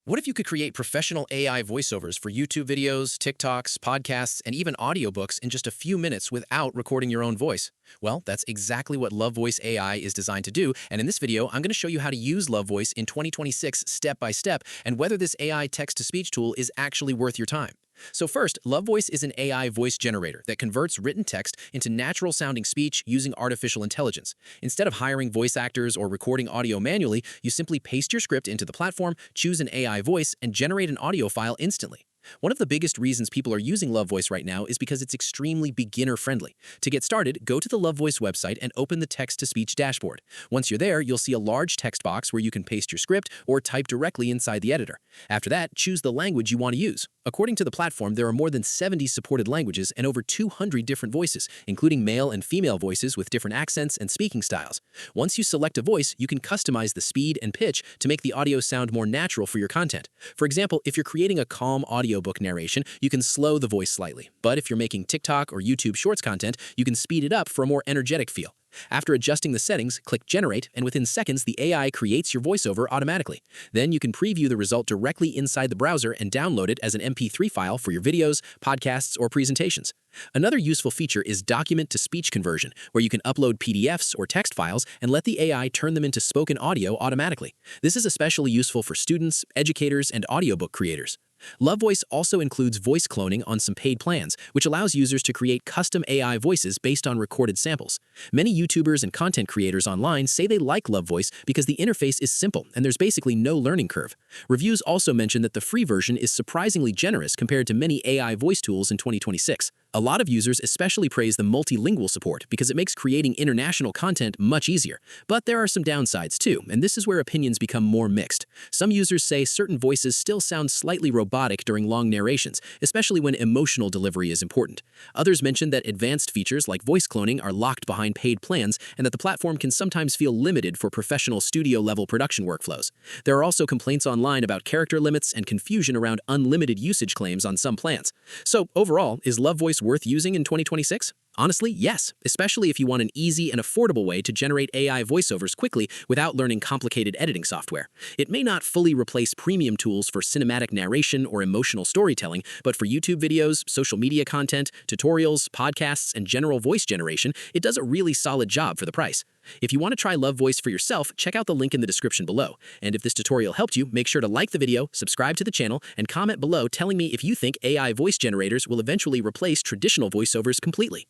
What if you could create professional AI voiceovers for YouTube videos, TikToks, podcasts, and even audiobooks in just a few minutes without recording your own voice? Well, that's exactly what Luvvoice AI is designed to do, and in this video, I'm going to show you how to use Luvvoice in 2026 step by step and whether this AI text-to-speech tool is actually worth your time. So first, Luvvoice is an AI voice generator that converts written text into natural-sounding speech using artificial intelligence. Instead of hiring voice actors or recording audio manually, you simply paste your script into the platform, choose an AI voice, and generate an audio file instantly. One of the biggest reasons people are using Luvvoice right now is because it's extremely beginner-friendly. To get started, go to the Luvvoice website and open the text-to-speech dashboard. Once you're there, you'll see a large text box where you can paste your script or type directly inside the editor. After that, choose the language you want to use. According to the platform, there are more than 70 supported languages and over 200 different voices, including male and female voices with different accents and speaking styles. Once you select a voice, you can customize the speed and pitch to make the audio sound more natural for your content. For example, if you're creating a calm audiobook narration, you can slow the voice slightly. But if you're making TikTok or YouTube Shorts content, you can speed it up for a more energetic feel. After adjusting the settings, click Generate, and within seconds, the AI creates your voiceover automatically. Then you can preview the result directly inside the browser and download it as an MP3 file for your videos, podcasts, or presentations. Another useful feature is document-to-speech conversion, where you can upload PDFs or text files and let the AI turn them into spoken audio automatically. This is especially useful for students, educators, and audiobook creators. Luvvoice also includes voice cloning on some paid plans, which allows users to create custom AI voices based on recorded samples. Many YouTubers and content creators online say they like Luvvoice because the interface is simple and there's basically no learning curve. Reviews also mention that the free version is surprisingly generous compared to many AI voice tools in 2026. A lot of users especially praise the multilingual support because it makes creating international content much easier. But there are some downsides too, and this is where opinions become more mixed. Some users say certain voices still sound slightly robotic during long narrations, especially when emotional delivery is important. Others mention that advanced features like voice cloning are locked behind paid plans and that the platform can sometimes feel limited for professional studio-level production workflows. There are also complaints online about character limits and confusion around unlimited usage claims on some plans. So overall, is Luvvoice worth using in 2026? Honestly, yes, especially if you want an easy and affordable way to generate AI voiceovers quickly without learning complicated editing software. It may not fully replace premium tools for cinematic narration or emotional storytelling, but for YouTube videos, social media content, tutorials, podcasts, and general voice generation, it does a really solid job for the price. If you want to try Luvvoice for yourself, check out the link in the description below. And if this tutorial helped you, make sure to like the video, subscribe to the channel, and comment below telling me if you think AI voice generators will eventually replace traditional voiceovers completely.